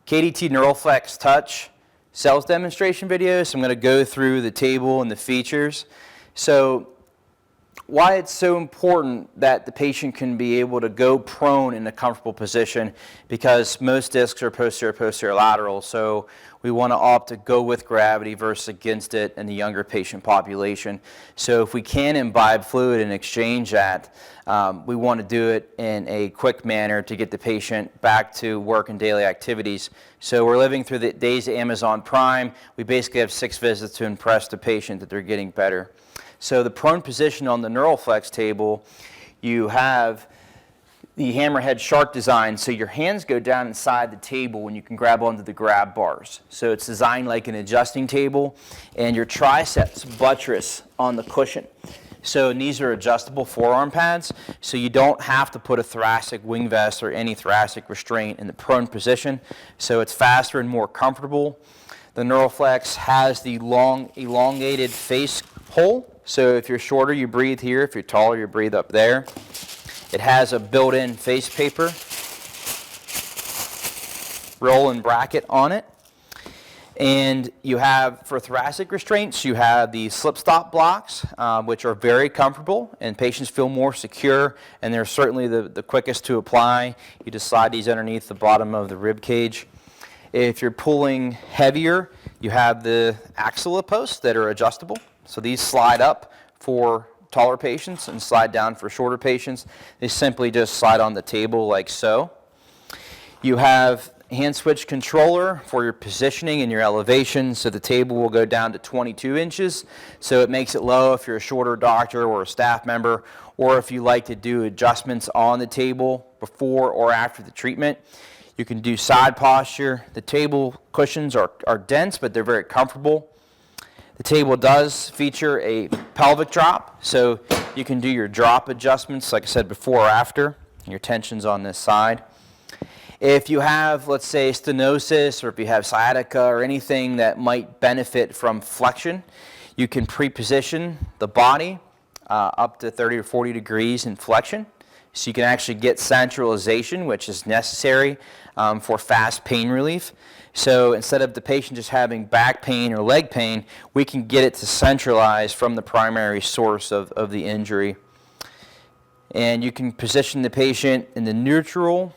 KDT NeuralFlex Touch sales demonstration video. So I'm going to go through the table and the features. So why it's so important that the patient can be able to go prone in a comfortable position, because most discs are posterior lateral, so we want to opt to go with gravity versus against it in the younger patient population. So if we can imbibe fluid and exchange that, we want to do it in a quick manner to get the patient back to work and daily activities. So we're living through the days of Amazon Prime. We basically have 6 visits to impress the patient that they're getting better. So the prone position on the NeuralFlex table, you have the hammerhead shark design, so your hands go down inside the table when you can grab onto the grab bars. So it's designed like an adjusting table, and your triceps buttress on the cushion. So these are adjustable forearm pads, so you don't have to put a thoracic wing vest or any thoracic restraint in the prone position, so it's faster and more comfortable. The NeuralFlex has the long elongated face hole. So if you're shorter, you breathe here. If you're taller, you breathe up there. It has a built-in face paper roll and bracket on it. And you have, for thoracic restraints, you have the slip-stop blocks, which are very comfortable, and patients feel more secure, and they're certainly the quickest to apply. You just slide these underneath the bottom of the rib cage. If you're pulling heavier, you have the axilla posts that are adjustable. So these slide up for taller patients and slide down for shorter patients. They simply just slide on the table like so. You have hand switch controller for your positioning and your elevation, so the table will go down to 22 inches. So it makes it low if you're a shorter doctor or a staff member, or if you like to do adjustments on the table before or after the treatment. You can do side posture. The table cushions are dense, but they're very comfortable. The table does feature a pelvic drop, so you can do your drop adjustments, like I said, before or after, your tensions on this side. If you have, let's say, stenosis, or if you have sciatica or anything that might benefit from flexion, you can pre-position the body up to 30 or 40 degrees in flexion. So you can actually get centralization, which is necessary for fast pain relief. So instead of the patient just having back pain or leg pain, we can get it to centralize from the primary source of the injury. And you can position the patient in the neutral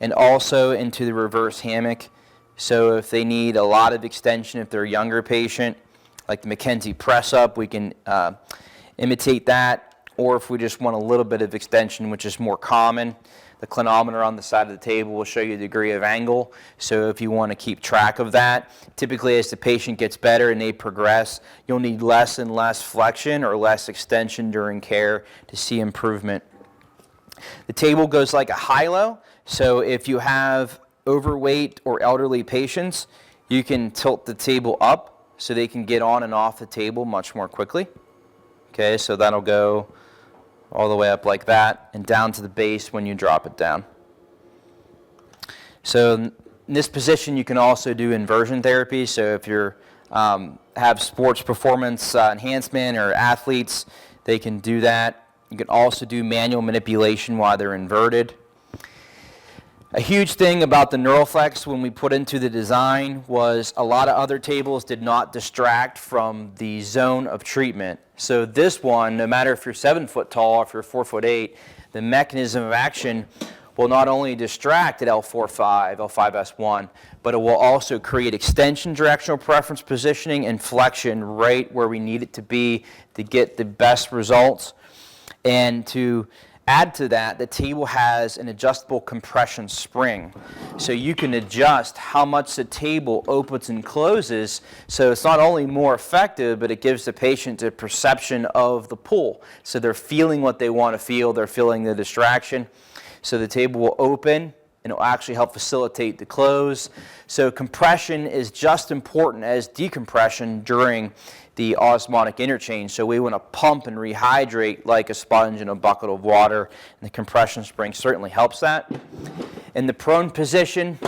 and also into the reverse hammock. So if they need a lot of extension, if they're a younger patient, like the Mackenzie press up, we can imitate that. Or if we just want a little bit of extension, which is more common, the clinometer on the side of the table will show you the degree of angle. So if you want to keep track of that, typically as the patient gets better and they progress, you'll need less and less flexion or less extension during care to see improvement. The table goes like a high-low. So if you have overweight or elderly patients, you can tilt the table up so they can get on and off the table much more quickly. Okay, so that'll go all the way up like that and down to the base when you drop it down. So in this position, you can also do inversion therapy. So if you have sports performance enhancement or athletes, they can do that. You can also do manual manipulation while they're inverted. A huge thing about the NeuralFlex when we put into the design was a lot of other tables did not distract from the zone of treatment. So this one, no matter if you're 7 foot tall or if you're 4'8", the mechanism of action will not only distract at L4-5, L5-S1, but it will also create extension directional preference positioning and flexion right where we need it to be to get the best results. And to add to that, the table has an adjustable compression spring. So you can adjust how much the table opens and closes, so it's not only more effective, but it gives the patient a perception of the pull. So they're feeling what they want to feel, they're feeling the distraction. So the table will open, and it will actually help facilitate the close. So compression is just important as decompression during the osmotic interchange. So we want to pump and rehydrate like a sponge in a bucket of water, and the compression spring certainly helps that. In the prone position,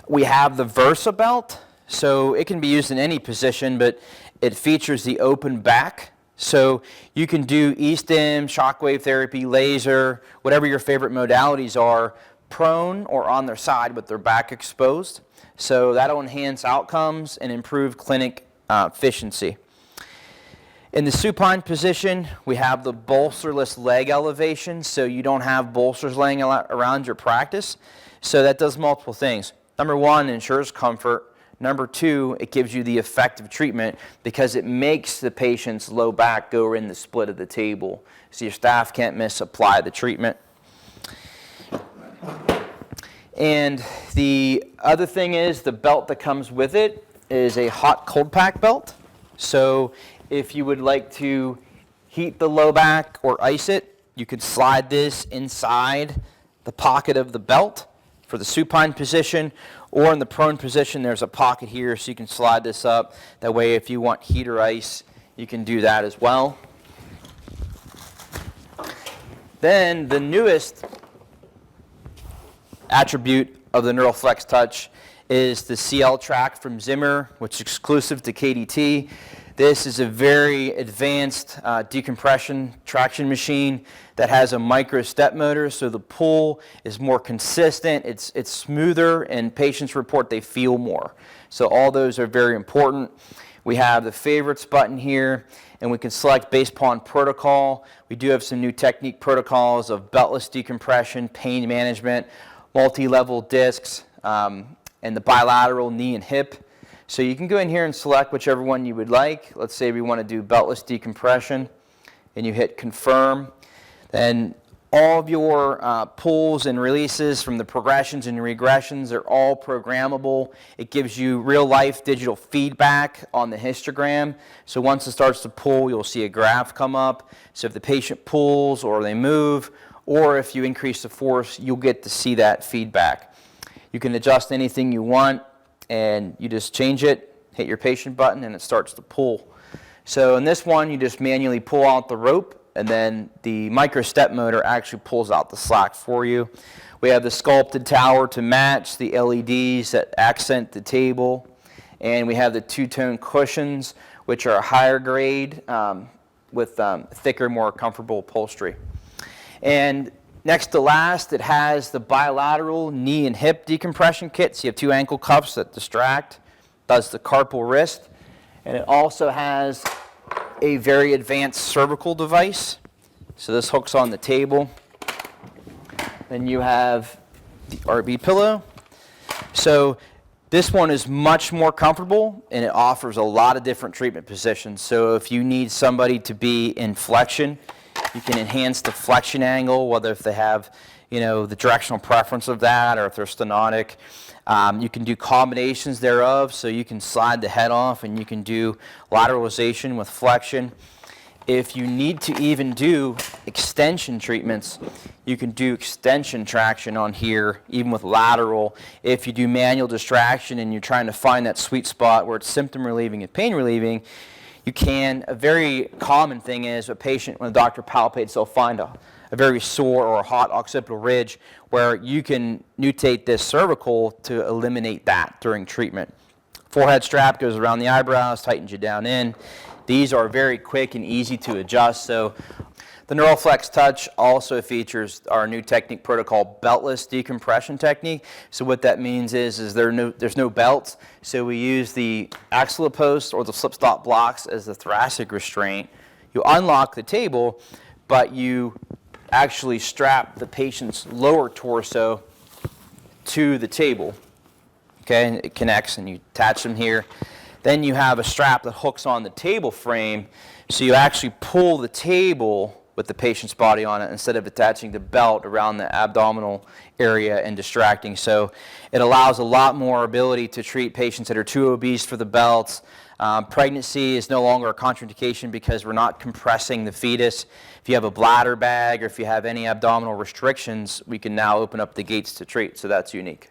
we have the Versa belt. So it can be used in any position, but it features the open back. So you can do e-stim, shockwave therapy, laser, whatever your favorite modalities are, prone or on their side with their back exposed. So that'll enhance outcomes and improve clinic efficiency. In the supine position, we have the bolsterless leg elevation, so you don't have bolsters laying around your practice. So that does multiple things. Number one, it ensures comfort. Number two, it gives you the effective treatment because it makes the patient's low back go in the split of the table, so your staff can't misapply the treatment. And the other thing is the belt that comes with it is a hot cold pack belt. So if you would like to heat the low back or ice it, you could slide this inside the pocket of the belt for the supine position, or in the prone position there's a pocket here so you can slide this up. That way if you want heat or ice, you can do that as well. Then the newest attribute of the NeuroFlex Touch is the CL track from Zimmer, which is exclusive to KDT. This is a very advanced decompression traction machine that has a micro step motor, so the pull is more consistent, it's smoother, and patients report they feel more. So all those are very important. We have the favorites button here, and we can select based upon protocol. We do have some new technique protocols of beltless decompression, pain management, multi-level discs, and the bilateral knee and hip. So you can go in here and select whichever one you would like. Let's say we want to do beltless decompression, and you hit confirm. Then all of your pulls and releases from the progressions and regressions are all programmable. It gives you real-life digital feedback on the histogram. So once it starts to pull, you'll see a graph come up. So if the patient pulls or they move, or if you increase the force, you'll get to see that feedback. You can adjust anything you want, and you just change it, hit your patient button, and it starts to pull. So in this one, you just manually pull out the rope, and then the micro step motor actually pulls out the slack for you. We have the sculpted tower to match the LEDs that accent the table, and we have the two-tone cushions, which are a higher grade with thicker, more comfortable upholstery. And next to last, it has the bilateral knee and hip decompression kit. So you have two ankle cuffs that distract, does the carpal wrist, and it also has a very advanced cervical device. So this hooks on the table. Then you have the RB pillow. So this one is much more comfortable, and it offers a lot of different treatment positions. So if you need somebody to be in flexion, you can enhance the flexion angle, whether if they have, the directional preference of that, or if they're stenotic. You can do combinations thereof, so you can slide the head off, and you can do lateralization with flexion. If you need to even do extension treatments, you can do extension traction on here, even with lateral. If you do manual distraction and you're trying to find that sweet spot where it's symptom relieving and pain relieving, you can. A very common thing is a patient, when the doctor palpates, they'll find a very sore or a hot occipital ridge where you can nutate this cervical to eliminate that during treatment. Forehead strap goes around the eyebrows, tightens you down in. These are very quick and easy to adjust. So the NeuroFlex Touch also features our new technique protocol, beltless decompression technique. So what that means is there's no belt. So we use the axilla post or the slip stop blocks as the thoracic restraint. You unlock the table, but you actually strap the patient's lower torso to the table. Okay, and it connects, and you attach them here. Then you have a strap that hooks on the table frame, so you actually pull the table with the patient's body on it instead of attaching the belt around the abdominal area and distracting. So it allows a lot more ability to treat patients that are too obese for the belts. Pregnancy is no longer a contraindication because we're not compressing the fetus. If you have a bladder bag or if you have any abdominal restrictions, we can now open up the gates to treat, so that's unique.